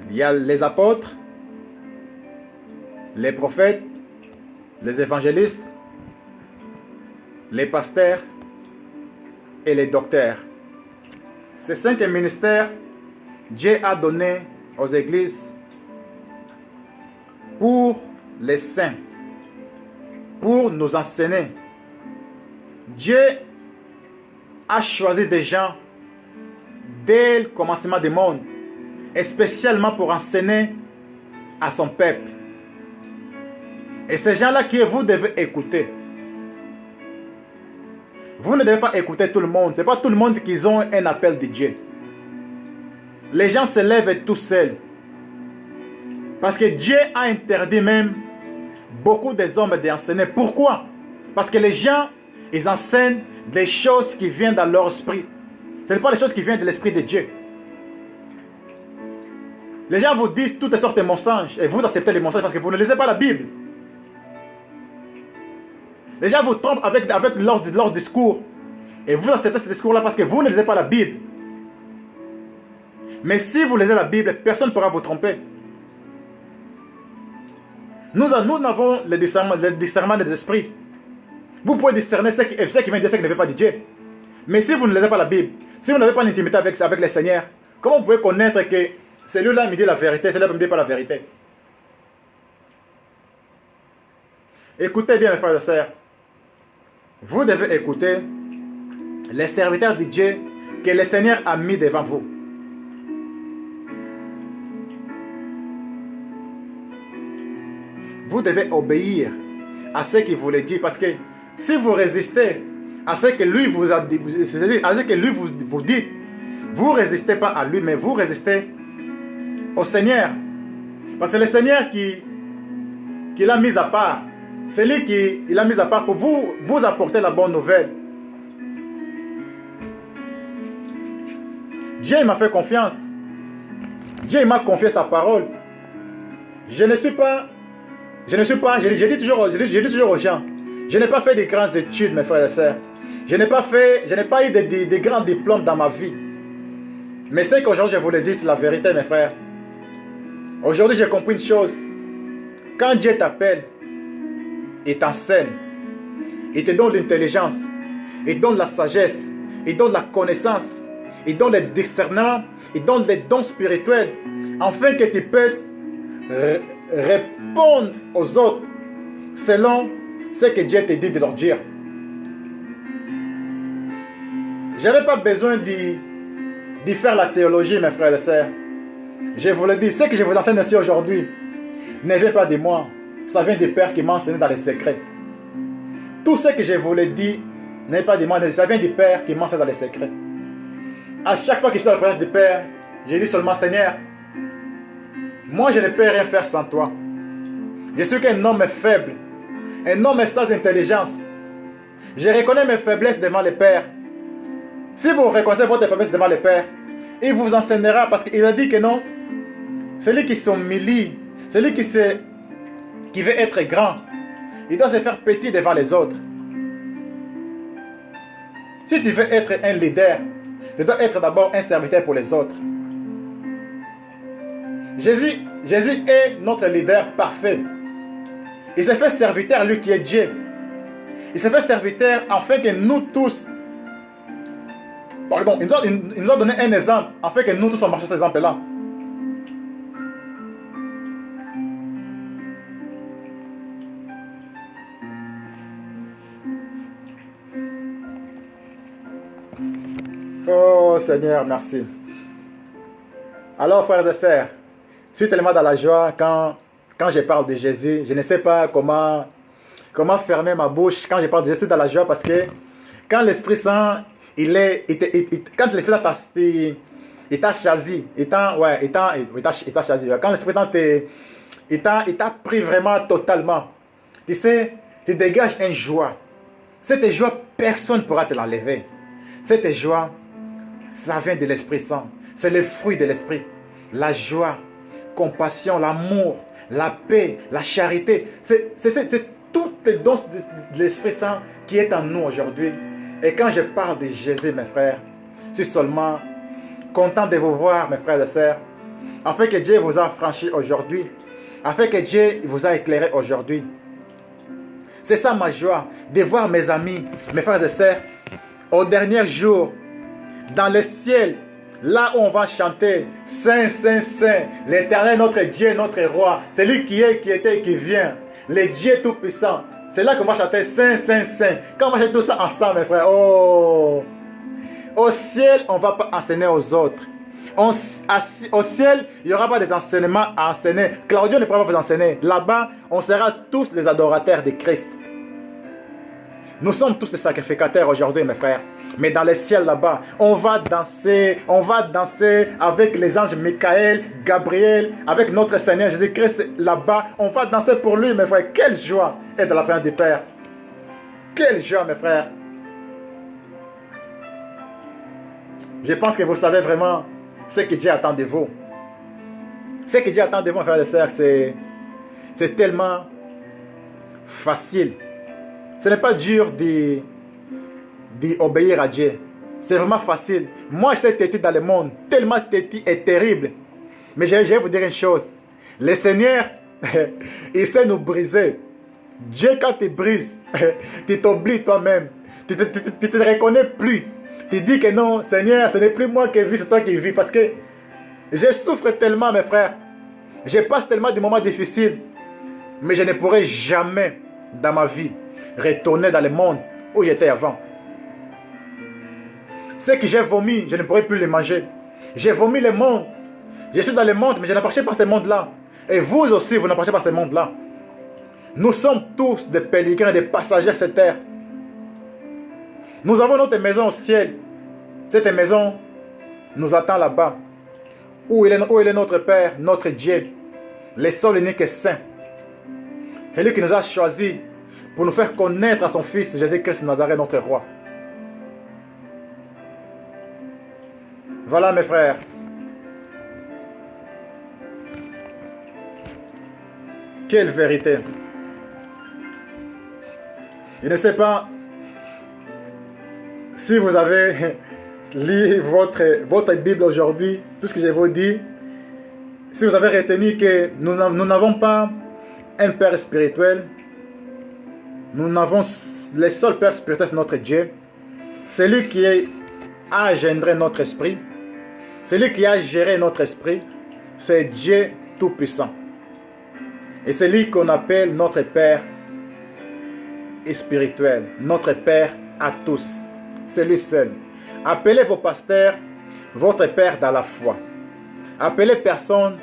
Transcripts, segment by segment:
Il y a les apôtres, les prophètes, les évangélistes, les pasteurs et les docteurs. Ces 5 ministères, Dieu a donné aux églises pour les saints, pour nous enseigner. Dieu a choisi des gens dès le commencement du monde, et spécialement pour enseigner à son peuple. Et ces gens-là que vous devez écouter. Vous ne devez pas écouter tout le monde. Ce n'est pas tout le monde qui ont un appel de Dieu. Les gens se lèvent tout seuls. Parce que Dieu a interdit même beaucoup des hommes d'enseigner. Pourquoi? Parce que les gens, ils enseignent des choses qui viennent dans leur esprit. Ce n'est pas les choses qui viennent de l'esprit de Dieu. Les gens vous disent toutes sortes de mensonges et vous acceptez les mensonges parce que vous ne lisez pas la Bible. Les gens vous trompent avec leur discours et vous acceptez ce discours-là parce que vous ne lisez pas la Bible. Mais si vous lisez la Bible, personne ne pourra vous tromper. Nous avons le discernement des esprits. Vous pouvez discerner ce qui vient de Dieu, ce qui ne vient pas de Dieu. Mais si vous ne lisez pas la Bible, si vous n'avez pas d'intimité avec le Seigneur, comment vous pouvez connaître que celui-là me dit la vérité, celui-là ne me dit pas la vérité? Écoutez bien, mes frères et sœurs. Vous devez écouter les serviteurs de Dieu que le Seigneur a mis devant vous. Vous devez obéir à ce qu'il vous le dit, parce que si vous résistez à ce que lui vous a dit, à ce que lui vous dit, vous ne résistez pas à lui, mais vous résistez au Seigneur. Parce que le Seigneur qui l'a mis à part, c'est lui qui l'a mis à part pour vous apporter la bonne nouvelle. Dieu m'a fait confiance. Dieu m'a confié sa parole. Je dis toujours aux gens, je n'ai pas fait de grandes études, mes frères et sœurs. Je n'ai pas eu de grands diplômes dans ma vie. Mais c'est qu'aujourd'hui, je vous le dis, c'est la vérité, mes frères. Aujourd'hui, j'ai compris une chose. Quand Dieu t'appelle, il t'enseigne, il te donne l'intelligence, il donne la sagesse, il donne la connaissance, il donne le discernement, il donne les dons spirituels, afin que tu puisses répondre aux autres selon ce que Dieu te dit de leur dire. Je n'avais pas besoin de faire la théologie, mes frères et sœurs. Je vous le dis, ce que je vous enseigne ici aujourd'hui ne vient pas de moi. Ça vient du Père qui m'a enseigné dans les secrets. Tout ce que je vous le dis n'est pas de moi, ça vient du Père qui m'a enseigné dans les secrets. À chaque fois que je suis dans la présence du Père, je dis seulement, Seigneur, moi je ne peux rien faire sans toi. Je suis qu'un homme faible, un homme sans intelligence. Je reconnais mes faiblesses devant le Père. Si vous reconnaissez votre faiblesse devant le Père, il vous enseignera, parce qu'il a dit que non, celui qui s'humilie, celui qui veut être grand, il doit se faire petit devant les autres. Si tu veux être un leader, tu dois être d'abord un serviteur pour les autres. Jésus est notre leader parfait. Il s'est fait serviteur, lui qui est Dieu. Il s'est fait serviteur afin que nous tous, pardon, il nous a donné un exemple afin que nous tous on marche cet exemple-là. Oh Seigneur, merci. Alors frères et sœurs, je suis tellement dans la joie quand je parle de Jésus. Je ne sais pas comment fermer ma bouche quand je parle de Jésus dans la joie, parce que quand l'Esprit Saint, quand l'Esprit il t'a choisi, quand l'Esprit Saint il t'a pris vraiment totalement, tu sais, tu dégages une joie. Cette joie, personne ne pourra te l'enlever. Cette joie, ça vient de l'Esprit Saint. C'est le fruit de l'Esprit. La joie, compassion, l'amour, la paix, la charité. C'est toutes les dons de l'Esprit Saint qui est en nous aujourd'hui. Et quand je parle de Jésus, mes frères, je suis seulement content de vous voir, mes frères et sœurs. afin que Dieu vous a franchi aujourd'hui, afin que Dieu vous a éclairé aujourd'hui. C'est ça ma joie, de voir mes amis, mes frères et sœurs, au dernier jour, dans le ciel, là où on va chanter Saint, Saint, Saint, l'Éternel, notre Dieu, notre Roi, c'est lui qui est, qui était et qui vient, le Dieu Tout-Puissant. C'est là qu'on va chanter Saint, Saint, Saint. Quand on va chanter tout ça ensemble, mes frères, oh! Au ciel, on ne va pas enseigner aux autres. Au ciel, il n'y aura pas des enseignements à enseigner. Claudio ne pourra pas vous enseigner. Là-bas, on sera tous les adorateurs de Christ. Nous sommes tous les sacrificateurs aujourd'hui, mes frères. Mais dans le ciel là-bas, on va danser avec les anges Michael, Gabriel, avec notre Seigneur Jésus-Christ là-bas. On va danser pour lui, mes frères. Quelle joie est de la fin du Père. Quelle joie, mes frères. Je pense que vous savez vraiment ce que Dieu attend de vous. Ce que Dieu attend de vous, mes frères et sœurs, c'est tellement facile. Ce n'est pas dur d'obéir à Dieu. C'est vraiment facile. Moi, j'étais têtu dans le monde, tellement têtu et terrible. Mais je vais vous dire une chose. Le Seigneur, il sait nous briser. Dieu, quand il brise, tu t'oublies toi-même. Tu ne te reconnais plus. Tu dis que non, Seigneur, ce n'est plus moi qui vis, c'est toi qui vis. Parce que je souffre tellement, mes frères. Je passe tellement de moments difficiles. Mais je ne pourrai jamais, dans ma vie, retourner dans le monde où j'étais avant. Ce que j'ai vomi, je ne pourrai plus le manger. J'ai vomi le monde. Je suis dans le monde, mais je n'appartiens pas à ce monde-là. Et vous aussi, vous n'appartenez pas à ce monde-là. Nous sommes tous des pèlerins, des passagers sur cette terre. Nous avons notre maison au ciel. Cette maison nous attend là-bas. Où il est notre Père, notre Dieu, le seul unique et saint. C'est lui qui nous a choisis pour nous faire connaître à son Fils Jésus-Christ de Nazareth, notre Roi. Voilà, mes frères. Quelle vérité. Je ne sais pas si vous avez lu votre Bible aujourd'hui, tout ce que je vous dis, si vous avez retenu que nous n'avons pas un Père spirituel, nous n'avons le seul Père spirituel, c'est notre Dieu. C'est lui qui a engendré notre esprit. C'est lui qui a géré notre esprit. C'est Dieu Tout-Puissant. Et c'est lui qu'on appelle notre Père spirituel, notre Père à tous. C'est lui seul. Appelez vos pasteurs votre Père dans la foi. Appelez personne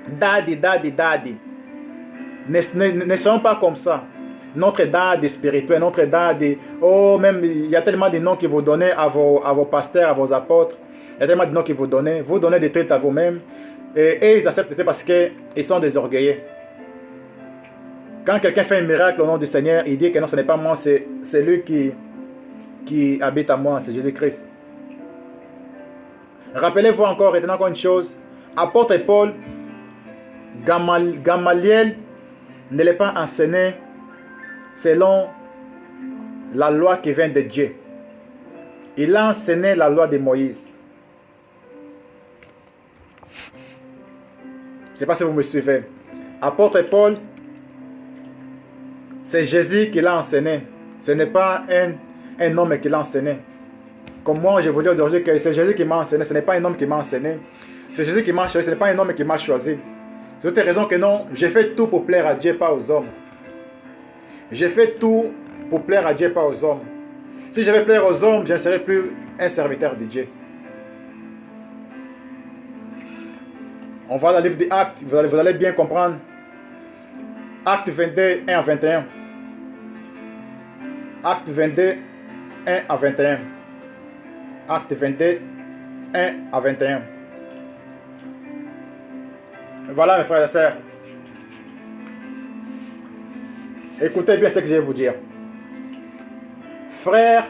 Daddy, Daddy, Daddy. Ne soyons pas comme ça. Notre Daddy spirituel, notre Daddy. Oh, même il y a tellement de noms que vous donnez à vos pasteurs, à vos apôtres. Il y a tellement de noms que vous donnez. Vous donnez des trucs à vous-même. Et ils acceptent parce qu'ils sont des orgueilleux. Quand quelqu'un fait un miracle au nom du Seigneur, il dit que non, ce n'est pas moi, c'est lui qui habite à moi, c'est Jésus-Christ. Rappelez-vous encore, retenez encore une chose. Apôtre Paul, Gamaliel ne l'est pas enseigné selon la loi qui vient de Dieu. Il a enseigné la loi de Moïse. Je ne sais pas si vous me suivez. Apôtre Paul, c'est Jésus qui l'a enseigné. Ce n'est pas un homme qui l'a enseigné. Comme moi, je vous dis aujourd'hui que c'est Jésus qui m'a enseigné. Ce n'est pas un homme qui m'a enseigné. C'est Jésus qui m'a choisi. Ce n'est pas un homme qui m'a choisi. C'est toute raison que non, j'ai fait tout pour plaire à Dieu, pas aux hommes. J'ai fait tout pour plaire à Dieu, pas aux hommes. Si je vais plaire aux hommes, je ne serai plus un serviteur de Dieu. On va dans le livre des Actes. Vous allez bien comprendre. Acte 22, 1 à 21. Acte 22, 1 à 21. Acte 22, 1 à 21. Voilà, mes frères et sœurs. Écoutez bien ce que je vais vous dire. Frères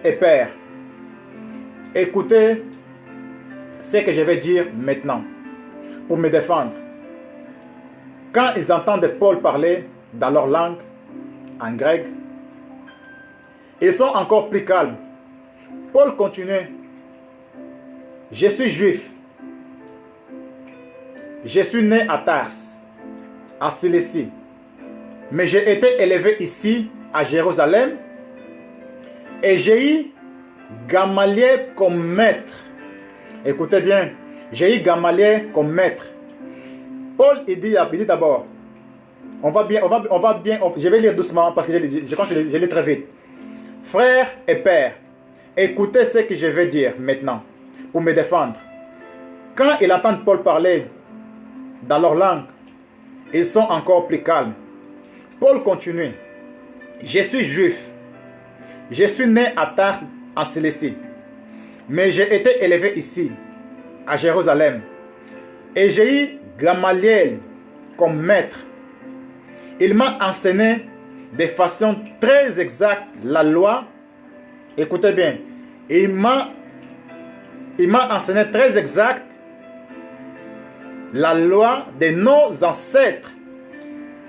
et pères, écoutez ce que je vais dire maintenant pour me défendre. Quand ils entendent Paul parler dans leur langue, en grec, ils sont encore plus calmes. Paul continue. Je suis juif. Je suis né à Tars, en Cilicie, mais j'ai été élevé ici, à Jérusalem, et j'ai eu Gamaliel comme maître. Écoutez bien, j'ai eu Gamaliel comme maître. Paul, il dit d'abord, je vais lire doucement parce que je lis très vite. Frères et pères, écoutez ce que je vais dire maintenant pour me défendre. Quand ils entendent Paul parler dans leur langue, ils sont encore plus calmes. Paul continue. Je suis juif. Je suis né à Tars en Cilicie, mais j'ai été élevé ici, à Jérusalem. Et j'ai eu Gamaliel comme maître. Il m'a enseigné de façon très exacte la loi. Écoutez bien. Il m'a enseigné très exact la loi de nos ancêtres.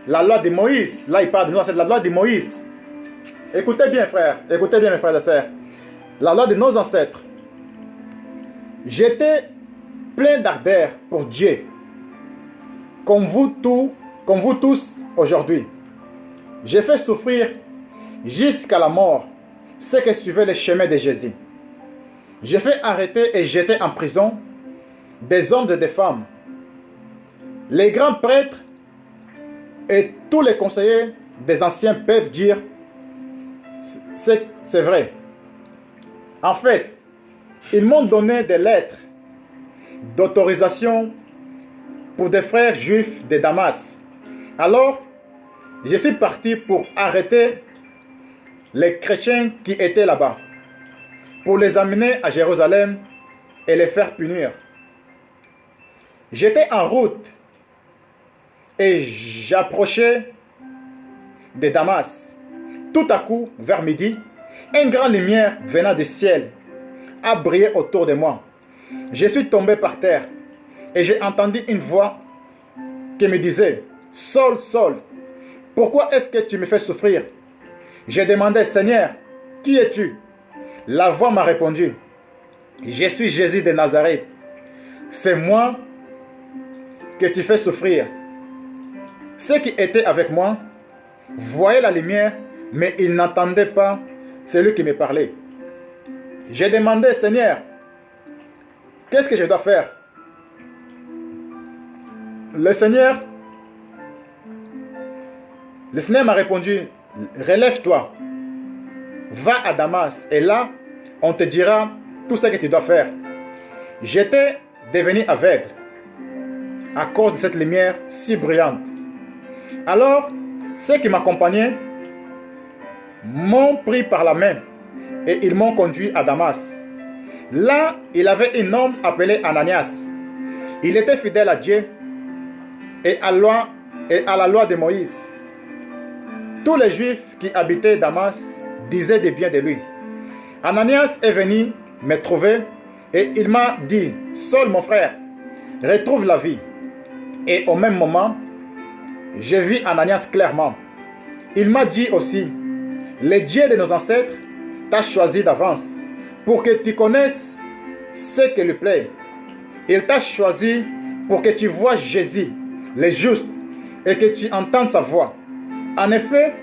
La loi de Moïse. Là, il parle de nos ancêtres, la loi de Moïse. Écoutez bien, frères. Écoutez bien, mes frères et sœurs. La loi de nos ancêtres. J'étais plein d'ardeur pour Dieu. Comme vous tous aujourd'hui. J'ai fait souffrir jusqu'à la mort ceux qui suivaient le chemin de Jésus. J'ai fait arrêter et jeter en prison des hommes et des femmes. Les grands prêtres et tous les conseillers des anciens peuvent dire c'est vrai. En fait, ils m'ont donné des lettres d'autorisation pour des frères juifs de Damas. Alors, je suis parti pour arrêter les chrétiens qui étaient là-bas, pour les amener à Jérusalem et les faire punir. J'étais en route et j'approchais de Damas. Tout à coup, vers midi, une grande lumière venant du ciel a brillé autour de moi. Je suis tombé par terre et j'ai entendu une voix qui me disait « Saul, Saul, pourquoi est-ce que tu me fais souffrir ?» J'ai demandé « Seigneur, qui es-tu » La voix m'a répondu « Je suis Jésus de Nazareth. C'est moi que tu fais souffrir. » Ceux qui étaient avec moi voyaient la lumière, mais ils n'entendaient pas celui qui me parlait. J'ai demandé « Seigneur, qu'est-ce que je dois faire ?» Le Seigneur m'a répondu « Relève-toi, va à Damas et là, on te dira tout ce que tu dois faire. » J'étais devenu aveugle à cause de cette lumière si brillante. Alors, ceux qui m'accompagnaient m'ont pris par la main et ils m'ont conduit à Damas. Là, il avait un homme appelé Ananias. Il était fidèle à Dieu et à la loi de Moïse. Tous les Juifs qui habitaient Damas disaient des biens de lui. Ananias est venu me trouver et il m'a dit « Saul, mon frère, retrouve la vie. » Et au même moment, j'ai vu Ananias clairement. Il m'a dit aussi « Le Dieu de nos ancêtres t'a choisi d'avance pour que tu connaisses ce qui lui plaît. Il t'a choisi pour que tu vois Jésus, le juste, et que tu entendes sa voix. En effet,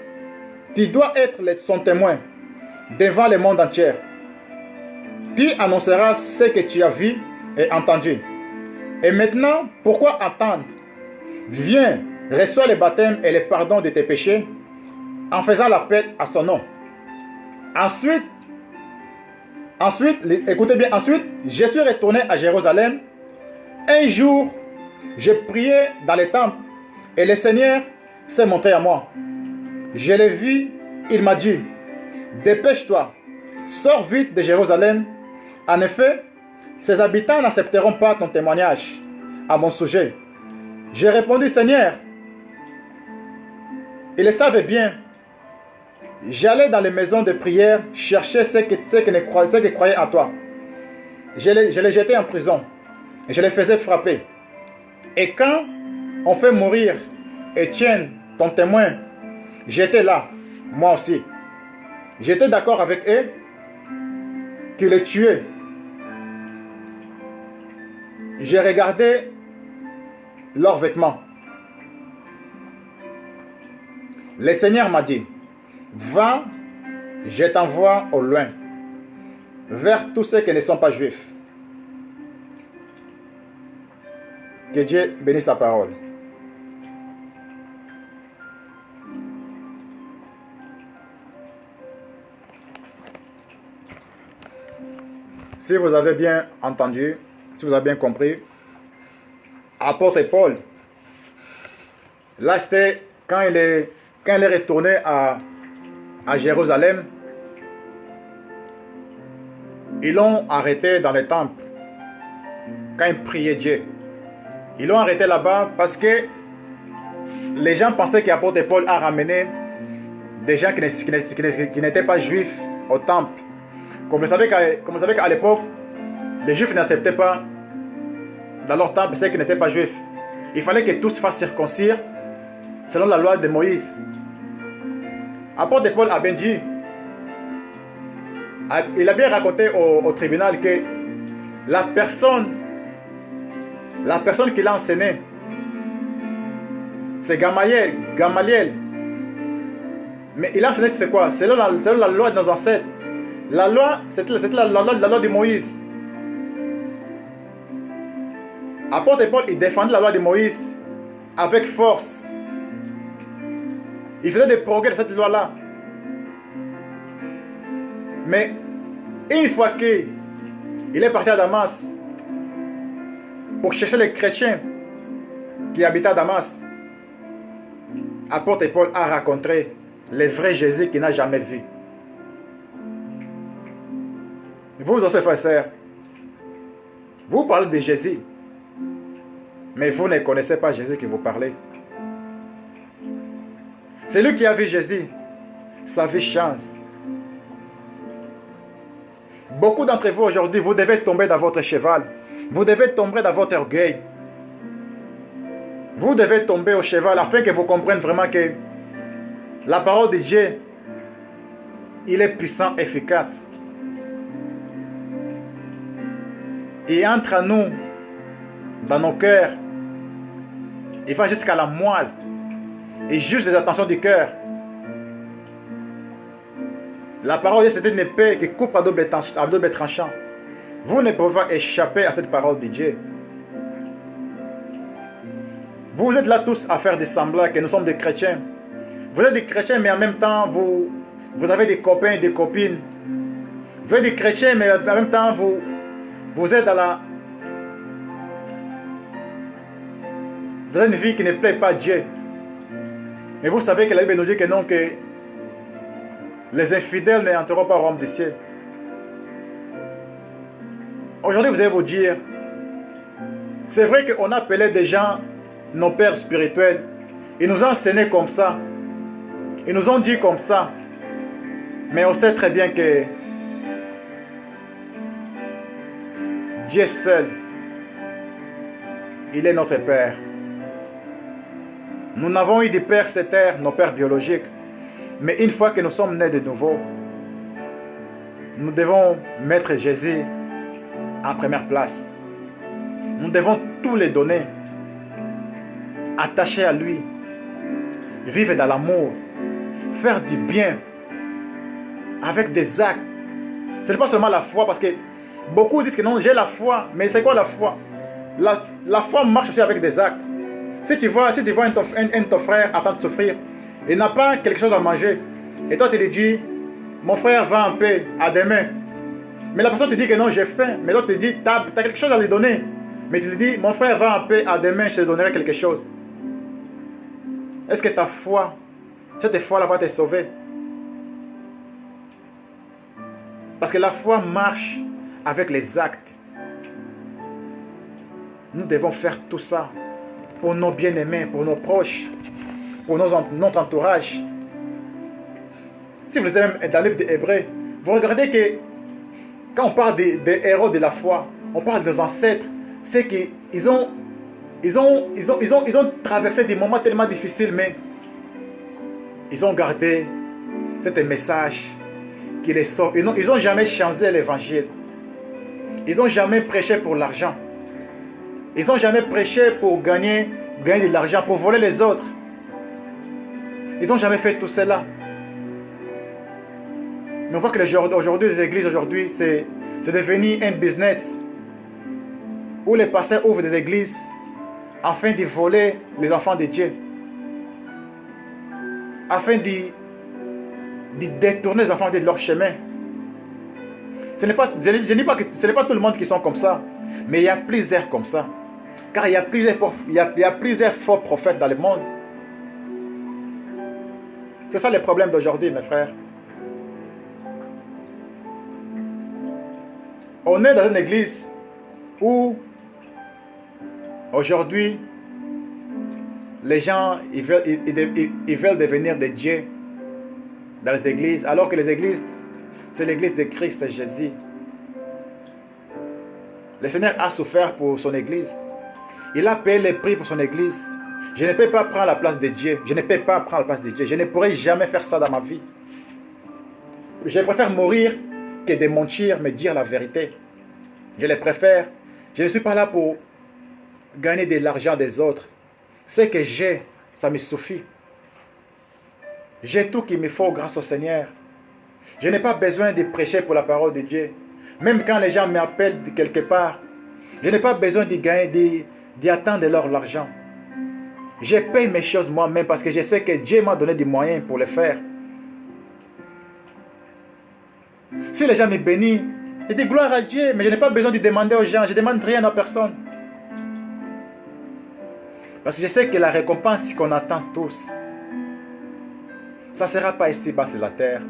tu dois être son témoin devant le monde entier. Tu annonceras ce que tu as vu et entendu. Et maintenant, pourquoi attendre? Viens, reçois le baptême et le pardon de tes péchés en faisant l'appel à son nom. Ensuite, écoutez bien, ensuite, je suis retourné à Jérusalem. Un jour, j'ai prié dans le temple et le Seigneur s'est montré à moi. Je l'ai vu, il m'a dit, dépêche-toi, sors vite de Jérusalem. En effet, ses habitants n'accepteront pas ton témoignage à mon sujet. J'ai répondu, Seigneur, ils le savaient bien. J'allais dans les maisons de prière chercher ceux qui croyaient en toi. Je les jetais en prison et je les faisais frapper. Et quand on fait mourir Étienne, ton témoin, j'étais là, moi aussi. J'étais d'accord avec eux qu'ils les tuaient. J'ai regardé leurs vêtements. Le Seigneur m'a dit, va, je t'envoie au loin, vers tous ceux qui ne sont pas juifs. Que Dieu bénisse sa parole. Si vous avez bien entendu, si vous avez bien compris, apôtre Paul, là c'était quand il est retourné à Jérusalem, ils l'ont arrêté dans le temple quand il priait Dieu. Ils l'ont arrêté là-bas parce que les gens pensaient qu'apôtre Paul a ramené des gens qui n'étaient pas juifs au temple. Comme vous savez qu'à l'époque, les juifs n'acceptaient pas dans leur temple ceux qui n'étaient pas juifs. Il fallait que tous se fassent circoncire selon la loi de Moïse. Apôtre Paul a bien dit, il a bien raconté au tribunal que la personne qui l'a enseigné, c'est Gamaliel. Mais il a enseigné c'est quoi? Selon la loi de nos ancêtres. La loi, c'était la loi de Moïse. Apôtre Paul, il défendait la loi de Moïse avec force. Il faisait des progrès de cette loi-là. Mais une fois qu'il est parti à Damas pour chercher les chrétiens qui habitaient à Damas, apôtre Paul a rencontré le vrai Jésus qu'il n'a jamais vu. Vous aussi, frères et sœurs, vous parlez de Jésus, mais vous ne connaissez pas Jésus que vous parlez. Celui qui a vu Jésus, sa vie change. Beaucoup d'entre vous aujourd'hui, vous devez tomber dans votre cheval. Vous devez tomber dans votre orgueil. Vous devez tomber au cheval afin que vous compreniez vraiment que la parole de Dieu, il est puissant, efficace. Et entre à nous, dans nos cœurs, il va jusqu'à la moelle. Et juste les attentions du cœur. La parole de Dieu, c'est une épée qui coupe à double tranchant. Vous ne pouvez pas échapper à cette parole de Dieu. Vous êtes là tous à faire des semblants que nous sommes des chrétiens. Vous êtes des chrétiens, mais en même temps, vous avez des copains et des copines. Vous êtes des chrétiens, mais en même temps, vous êtes dans une vie qui ne plaît pas à Dieu. Mais vous savez que la Bible nous dit que non, que les infidèles n'entreront pas au royaume du ciel. Aujourd'hui, vous allez vous dire, c'est vrai qu'on appelait des gens nos pères spirituels. Ils nous ont enseigné comme ça. Ils nous ont dit comme ça. Mais on sait très bien que Dieu seul, il est notre Père. Nous n'avons eu de pères sur terre, nos pères biologiques. Mais une fois que nous sommes nés de nouveau, nous devons mettre Jésus en première place. Nous devons tout les donner. Attacher à lui. Vivre dans l'amour. Faire du bien. Avec des actes. Ce n'est pas seulement la foi, parce que beaucoup disent que non, j'ai la foi. Mais c'est quoi la foi? La foi marche aussi avec des actes. Si tu vois un de ton frère en train de souffrir, il n'a pas quelque chose à manger, et toi tu lui dis, mon frère va en paix, à demain. Mais la personne te dit que non, j'ai faim. Mais l'autre te dit, tu as quelque chose à lui donner. Mais tu lui dis, mon frère va en paix, à demain, je te donnerai quelque chose. Est-ce que ta foi, cette foi-là va te sauver? Parce que la foi marche avec les actes. Nous devons faire tout ça pour nos bien-aimés, pour nos proches, pour notre entourage. Si vous êtes dans le livre des Hébreux, vous regardez que quand on parle des héros de la foi, on parle de nos ancêtres, c'est qu'ils ont traversé des moments tellement difficiles, mais ils ont gardé ce message qui les sauve. Ils n'ont jamais changé l'évangile. Ils n'ont jamais prêché pour l'argent. Ils n'ont jamais prêché pour gagner de l'argent, pour voler les autres. Ils n'ont jamais fait tout cela. Mais on voit que aujourd'hui, les églises, aujourd'hui, c'est devenu un business où les pasteurs ouvrent des églises afin de voler les enfants de Dieu. Afin de détourner les enfants de leur chemin. Je ne dis pas que ce n'est pas tout le monde qui sont comme ça, mais il y a plusieurs comme ça. Car il y a plusieurs faux prophètes dans le monde. C'est ça le problème d'aujourd'hui, mes frères. On est dans une église où aujourd'hui les gens ils veulent devenir des dieux dans les églises, alors que les églises, c'est l'église de Christ Jésus. Le Seigneur a souffert pour son église. Il a payé le prix pour son église. Je ne peux pas prendre la place de Dieu. Je ne peux pas prendre la place de Dieu. Je ne pourrai jamais faire ça dans ma vie. Je préfère mourir que de mentir, me dire la vérité. Je le préfère. Je ne suis pas là pour gagner de l'argent des autres. Ce que j'ai, ça me suffit. J'ai tout qu'il me faut grâce au Seigneur. Je n'ai pas besoin de prêcher pour la parole de Dieu. Même quand les gens m'appellent de quelque part, je n'ai pas besoin de gagner, d'y attendre l'argent. Je paye mes choses moi-même parce que je sais que Dieu m'a donné des moyens pour le faire. Si les gens me bénissent, je dis gloire à Dieu, mais je n'ai pas besoin de demander aux gens, je ne demande rien à personne. Parce que je sais que la récompense qu'on attend tous, ça ne sera pas ici-bas sur la terre.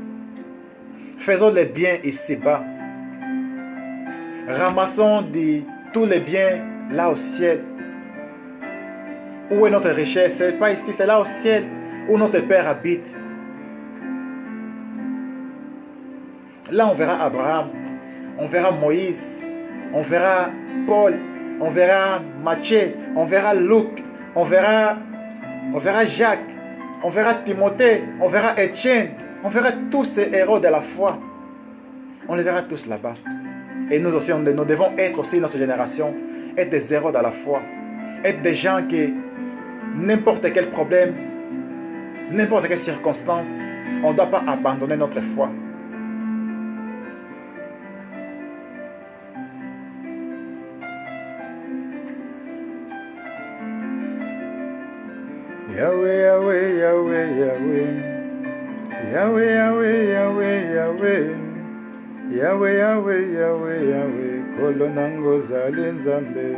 Faisons les biens ici-bas. Ramassons tous les biens là au ciel. Où est notre richesse? Ce n'est pas ici, c'est là au ciel où notre Père habite. Là, on verra Abraham, on verra Moïse, on verra Paul, on verra Matthieu, on verra Luc, on verra Jacques, on verra Timothée, on verra Étienne, on verra tous ces héros de la foi. On les verra tous là-bas. Et nous aussi, nous devons être aussi, notre génération, être des héros dans la foi. Être des gens qui, n'importe quel problème, n'importe quelle circonstance, on ne doit pas abandonner notre foi. Yahweh, Yahweh, Yahweh, Yahweh. Yahweh, Yahweh, Yahweh, Yahweh. Yahweh, Yahweh, Yahweh, Yahweh. Kolonango zali nzambe.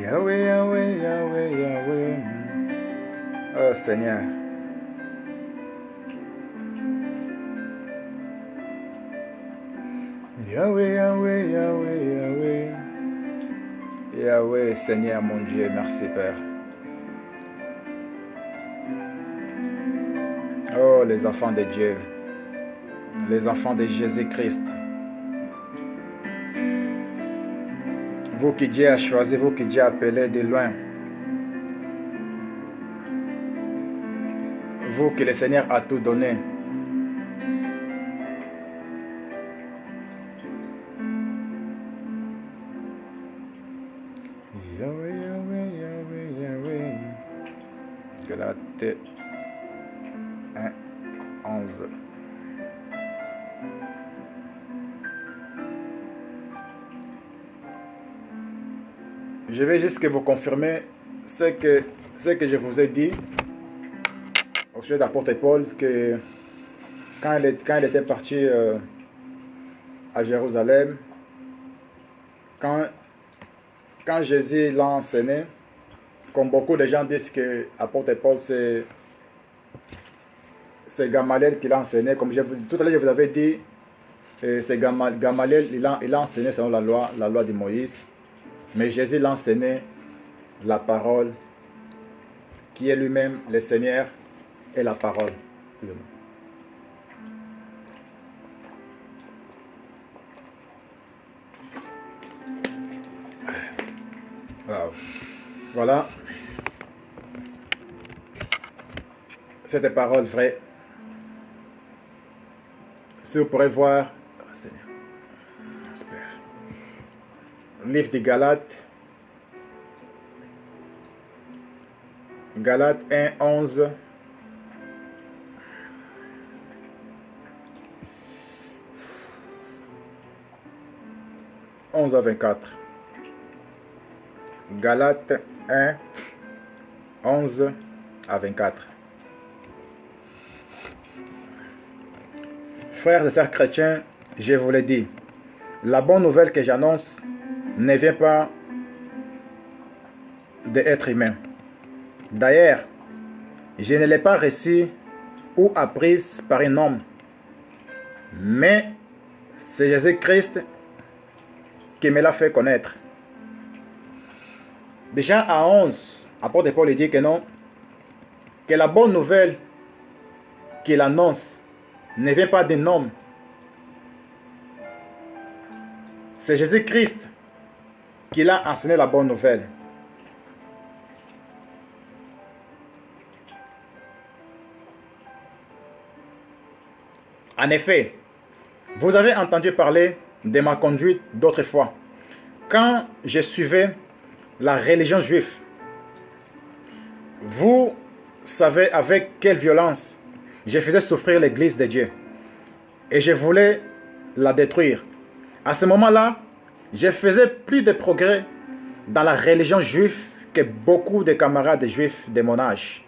Yahweh, Yahweh, Yahweh, Yahweh. Oh Seigneur. Yahweh, Yahweh, Yahweh, Yahweh. Yahweh, Seigneur mon Dieu, merci Père. Oh, les enfants de Dieu, les enfants de Jésus-Christ. Vous qui Dieu a choisi, vous qui Dieu a appelé de loin. Vous que le Seigneur a tout donné. Yahweh, Yahweh, Yahweh, Yahweh. Galates 1, 11. Je vais juste que vous confirmer ce que je vous ai dit au sujet d'apôtre Paul, que quand il était parti à Jérusalem, quand Jésus l'a enseigné, comme beaucoup de gens disent que apôtre Paul c'est Gamaliel qui l'a enseigné, comme tout à l'heure je vous avais dit, c'est Gamaliel, il a enseigné selon la loi de Moïse, mais Jésus l'a enseigné la parole, qui est lui-même le Seigneur et la parole. Wow. Voilà. Cette parole vraie. Si vous pourrez voir, Livre des Galates. Galates 1, 11. À 24. Galates 1, 11 à 24. Frères et sœurs chrétiens, je vous l'ai dit, la bonne nouvelle que j'annonce ne vient pas d'être humain. D'ailleurs, je ne l'ai pas reçue ou apprise par un homme, mais c'est Jésus-Christ qui me l'a fait connaître. Déjà à 11, apôtre Paul dit que non, que la bonne nouvelle qu'il annonce ne vient pas d'un homme. C'est Jésus-Christ qui l'a enseigné la bonne nouvelle. En effet, vous avez entendu parler de ma conduite d'autrefois, quand je suivais la religion juive. Vous savez avec quelle violence je faisais souffrir l'Église de Dieu et je voulais la détruire. À ce moment-là, je faisais plus de progrès dans la religion juive que beaucoup de camarades juifs de mon âge.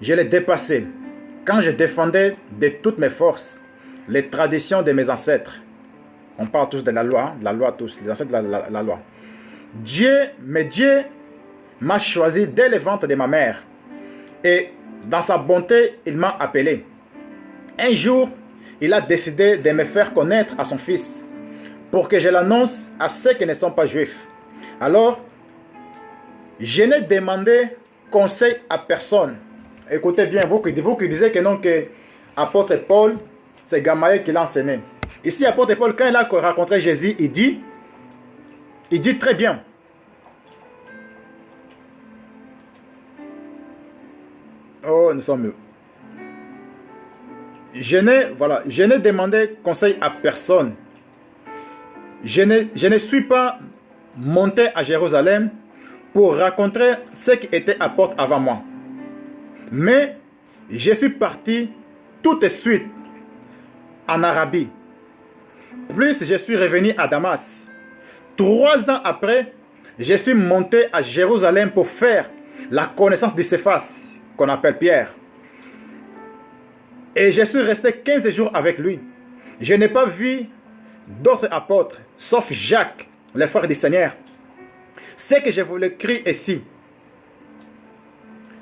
Je les dépassais quand je défendais de toutes mes forces les traditions de mes ancêtres. On parle tous de la loi tous, les ancêtres de la loi. Dieu m'a choisi dès le ventre de ma mère. Et dans sa bonté, il m'a appelé. Un jour, il a décidé de me faire connaître à son fils, pour que je l'annonce à ceux qui ne sont pas juifs. Alors, je n'ai demandé conseil à personne. Écoutez bien, vous qui disiez que non, que apôtre Paul, c'est Gamaliel qui l'a enseigné. Ici, apôtre Paul, quand il a rencontré Jésus, il dit très bien. Oh, nous sommes mieux. Je n'ai demandé conseil à personne. Je ne suis pas monté à Jérusalem pour raconter ce qui était apôtre avant moi. Mais je suis parti tout de suite en Arabie. Plus je suis revenu à Damas. 3 ans après, je suis monté à Jérusalem pour faire la connaissance de Céphas, qu'on appelle Pierre. Et je suis resté 15 jours avec lui. Je n'ai pas vu d'autres apôtres, sauf Jacques, le frère du Seigneur. Ce que je vous l'écris ici,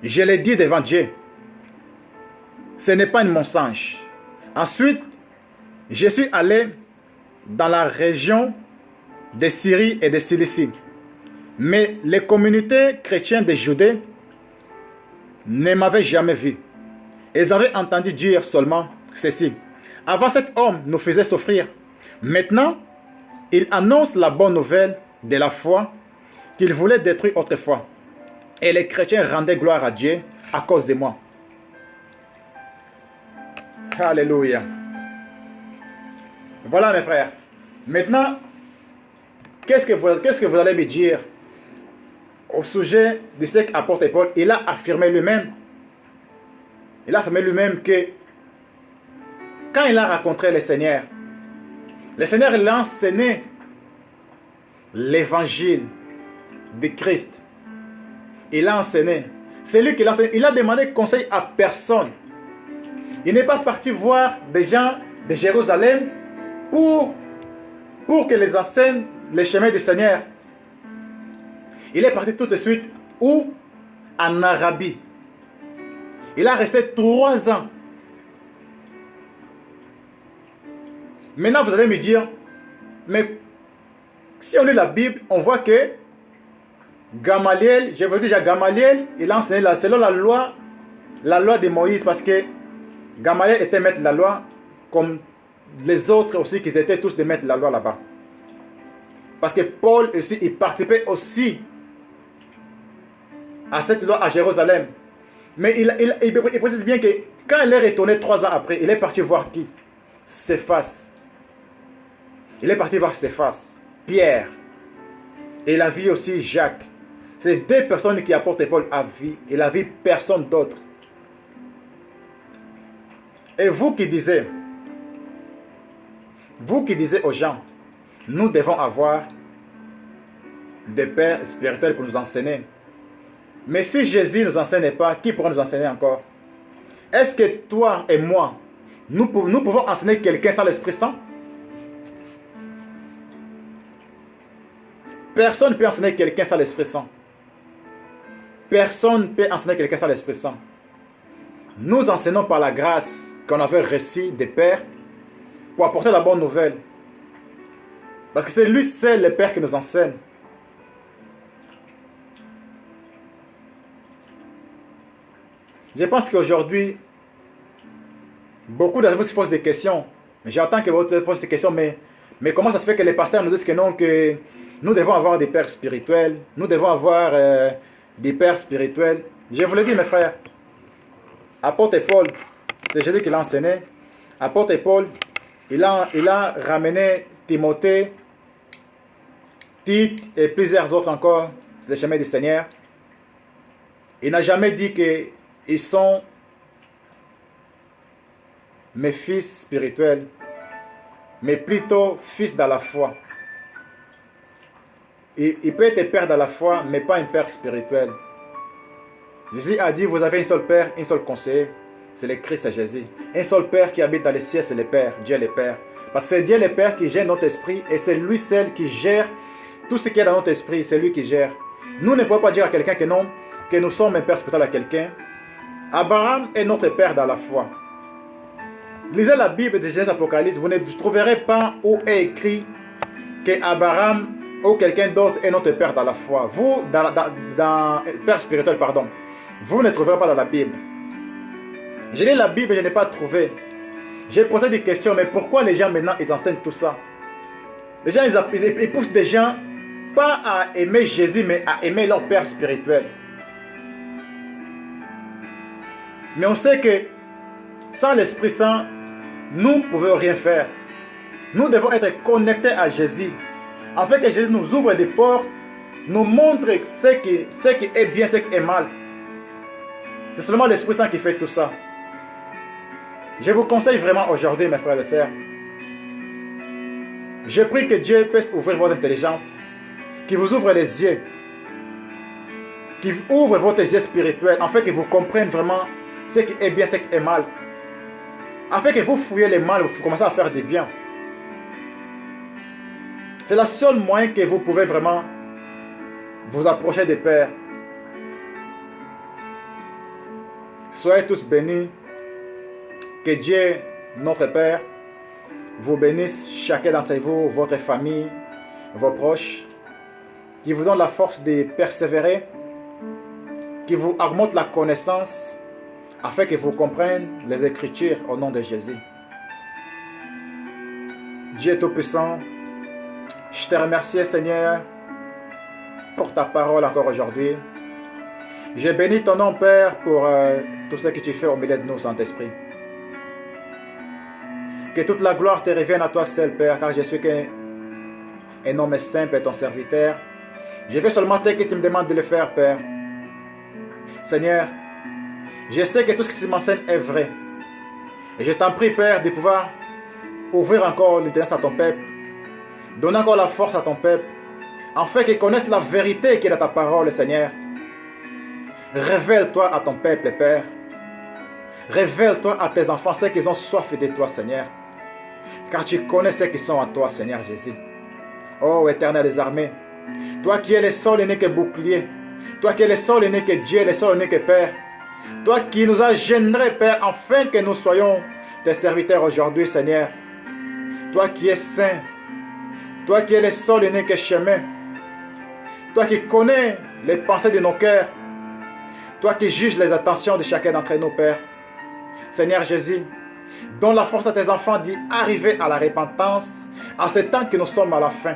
je l'ai dit devant Dieu. Ce n'est pas un mensonge. Ensuite, je suis allé dans la région de Syrie et de Cilicie. Mais les communautés chrétiennes de Judée ne m'avaient jamais vu. Ils avaient entendu dire seulement ceci. Avant, cet homme nous faisait souffrir. Maintenant, il annonce la bonne nouvelle de la foi qu'il voulait détruire autrefois. Et les chrétiens rendaient gloire à Dieu à cause de moi. Alléluia. Voilà mes frères. Maintenant, qu'est-ce que vous allez me dire au sujet de ce qu'apporte Paul? Il a affirmé lui-même. Il a affirmé lui-même que quand il a rencontré le Seigneur l'a enseigné l'évangile de Christ. Il a enseigné. C'est lui qui l'a enseigné. Il a demandé conseil à personne. Il n'est pas parti voir des gens de Jérusalem pour que les enseignent les chemins du Seigneur. Il est parti tout de suite où? En Arabie. Il a resté 3 ans. Maintenant, vous allez me dire, mais si on lit la Bible, on voit que Gamaliel, je vous dis déjà, Gamaliel, il a enseigné selon la loi de Moïse, parce que Gamaliel était maître de la loi, comme les autres aussi, qui étaient tous des maîtres de la loi là-bas. Parce que Paul aussi, il participait aussi à cette loi à Jérusalem. Mais il précise bien que quand il est retourné 3 ans après, il est parti voir qui? Céphas. Il est parti voir Céphas, Pierre. Et il a vu aussi Jacques. C'est deux personnes qui apportent Paul à vie. Il a vu personne d'autre. Et vous qui disiez aux gens, nous devons avoir des pères spirituels pour nous enseigner. Mais si Jésus ne nous enseigne pas, qui pourra nous enseigner encore? Est-ce que toi et moi, nous pouvons enseigner quelqu'un sans l'Esprit Saint? Personne ne peut enseigner quelqu'un sans l'Esprit Saint. Personne ne peut enseigner quelqu'un sans l'Esprit Saint. Nous enseignons par la grâce qu'on avait reçue des pères pour apporter la bonne nouvelle. Parce que c'est lui seul, le Père, qui nous enseigne. Je pense qu'aujourd'hui, beaucoup d'entre vous se posent des questions. J'entends que vous se posez des questions, mais comment ça se fait que les pasteurs nous disent que non, que nous devons avoir des pères spirituels, nous devons avoir des pères spirituels. Je vous le dis, mes frères, apôtre Paul, c'est Jésus qui l'a enseigné. Apôtre Paul, il a ramené Timothée, Tite et plusieurs autres encore sur le chemin du Seigneur. Il n'a jamais dit qu'ils sont mes fils spirituels, mais plutôt fils dans la foi. Il peut être père dans la foi, mais pas un père spirituel. Jésus a dit, vous avez un seul père, un seul conseiller, c'est le Christ Jésus. Un seul père qui habite dans les cieux, c'est le Père, Dieu le Père. Parce que c'est Dieu le Père qui gère notre esprit, et c'est lui seul qui gère tout ce qui est dans notre esprit, c'est lui qui gère. Nous ne pouvons pas dire à quelqu'un que non, que nous sommes un père spirituel à quelqu'un. Abraham est notre père dans la foi. Lisez la Bible de Genèse Apocalypse, vous ne trouverez pas où est écrit que Abraham ou quelqu'un d'autre est notre père dans la foi. Vous, dans père spirituel, pardon, vous ne trouverez pas dans la Bible. J'ai lu la Bible et je n'ai pas trouvé. J'ai posé des questions, mais pourquoi les gens maintenant ils enseignent tout ça? Les gens ils poussent des gens pas à aimer Jésus, mais à aimer leur père spirituel. Mais on sait que sans l'Esprit Saint, nous ne pouvons rien faire. Nous devons être connectés à Jésus, afin que Jésus nous ouvre des portes, nous montre ce qui est bien, ce qui est mal. C'est seulement l'Esprit Saint qui fait tout ça. Je vous conseille vraiment aujourd'hui, mes frères et sœurs, je prie que Dieu puisse ouvrir votre intelligence, qu'il vous ouvre les yeux, qu'il ouvre votre yeux spirituel, afin que vous compreniez vraiment ce qui est bien, ce qui est mal. Afin que vous fouillez les mal, vous commencez à faire du bien. C'est le seul moyen que vous pouvez vraiment vous approcher des pères. Soyez tous bénis. Que Dieu, notre Père, vous bénisse, chacun d'entre vous, votre famille, vos proches, qui vous donne la force de persévérer, qui vous augmente la connaissance, afin que vous compreniez les Écritures au nom de Jésus. Dieu Tout-Puissant, je te remercie, Seigneur, pour ta parole encore aujourd'hui. Je bénis ton nom, Père, pour tout ce que tu fais au milieu de nous, Saint-Esprit. Que toute la gloire te revienne à toi seul, Père, car je suis qu'un homme simple et ton serviteur. Je veux seulement que tu me demandes de le faire, Père. Seigneur, je sais que tout ce que tu m'enseignes est vrai. Et je t'en prie, Père, de pouvoir ouvrir encore l'intelligence à ton peuple, donner encore la force à ton peuple, afin qu'ils connaissent la vérité qui est dans ta parole, Seigneur. Révèle-toi à ton peuple, Père. Révèle-toi à tes enfants, ceux qui ont soif de toi, Seigneur. Car tu connais ceux qui sont en toi, Seigneur Jésus. Oh, Éternel des armées, toi qui es le seul et unique bouclier, toi qui es le seul et unique Dieu, le seul et unique Père, toi qui nous as générés, Père, afin que nous soyons tes serviteurs aujourd'hui, Seigneur. Toi qui es saint, toi qui es le seul et unique chemin, toi qui connais les pensées de nos cœurs, toi qui juges les intentions de chacun d'entre nous, Père. Seigneur Jésus, donne la force à tes enfants d'y arriver à la repentance, à ce temps que nous sommes à la fin.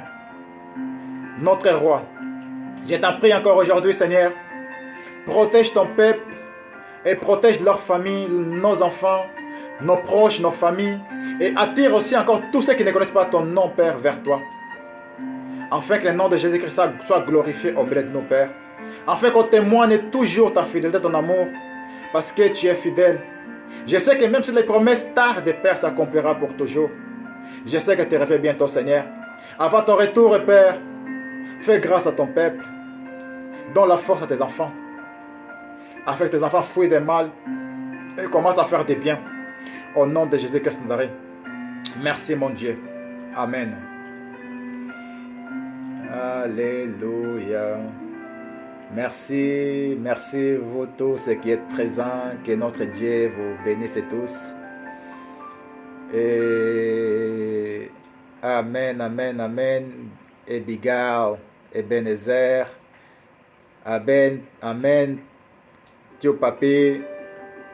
Notre roi, je t'en prie encore aujourd'hui, Seigneur, protège ton peuple et protège leur famille, nos enfants, nos proches, nos familles, et attire aussi encore tous ceux qui ne connaissent pas ton nom, Père, vers toi. afin que le nom de Jésus-Christ soit glorifié au milieu de nos pères, afin qu'on témoigne toujours ta fidélité, ton amour, parce que tu es fidèle. Je sais que même si les promesses tardent, Père, s'accomplira pour toujours. Je sais que tu reviens bientôt, Seigneur. Avant ton retour, Père, fais grâce à ton peuple. Donne la force à tes enfants, afin que tes enfants fuient des mal et commencent à faire des biens. Au nom de Jésus-Christ de Nazareth. Merci, mon Dieu. Amen. Alléluia. Merci, merci vous tous qui êtes présents. Que notre Dieu vous bénisse tous. Et Amen, Amen, Amen. Abigail, Ebenezer. Amen, Amen. Tio Papi,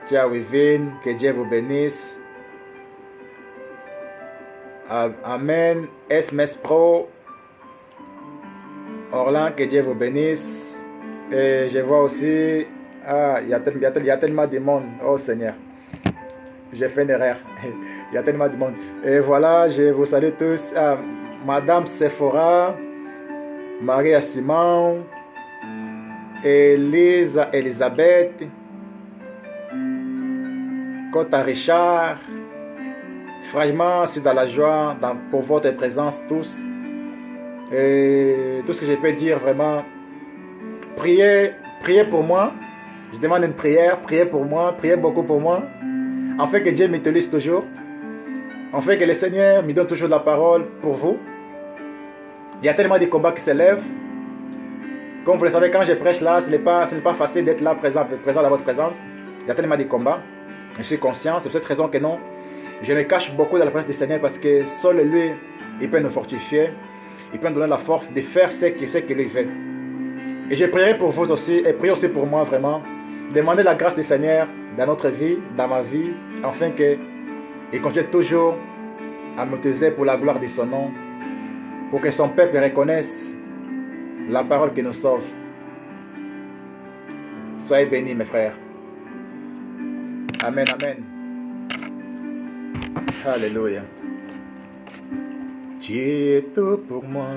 Tia Wivine, que Dieu vous bénisse. Amen. SMS Pro, Orlan, que Dieu vous bénisse. Et je vois aussi, il y a tellement de monde. Oh Seigneur, j'ai fait une erreur. Il y a tellement de monde. Et voilà, je vous salue tous. Madame Sephora, Maria Simon, Elisa Elisabeth, Kota Richard. Franchement, je suis dans la joie pour votre présence tous. Et tout ce que je peux dire vraiment, priez pour moi. Je demande une prière, priez pour moi, priez beaucoup pour moi. Afin que Dieu m'utilise toujours. Afin que le Seigneur me donne toujours la parole pour vous. Il y a tellement de combats qui s'élèvent. Comme vous le savez, quand je prêche là, ce n'est pas facile d'être là présent dans votre présence. Il y a tellement de combats. Je suis conscient, c'est pour cette raison que non. Je me cache beaucoup dans la présence du Seigneur parce que seul lui, il peut nous fortifier. Il peut nous donner la force de faire ce qu'il lui fait. Et je prierai pour vous aussi et priez aussi pour moi vraiment. Demandez la grâce du Seigneur dans notre vie, dans ma vie, afin qu'il continue toujours à m'utiliser pour la gloire de son nom, pour que son peuple reconnaisse la parole qui nous sauve. Soyez bénis mes frères. Amen, amen. Alléluia. Tu es tout pour moi.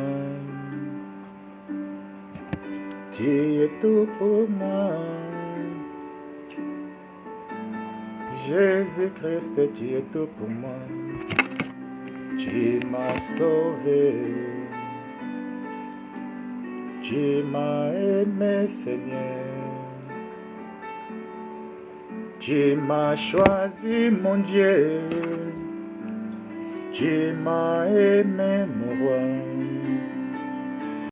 Tu es tout pour moi. Jésus-Christ, tu es tout pour moi. Tu m'as sauvé. Tu m'as aimé, Seigneur. Tu m'as choisi, mon Dieu. Tu m'as aimé, mon roi.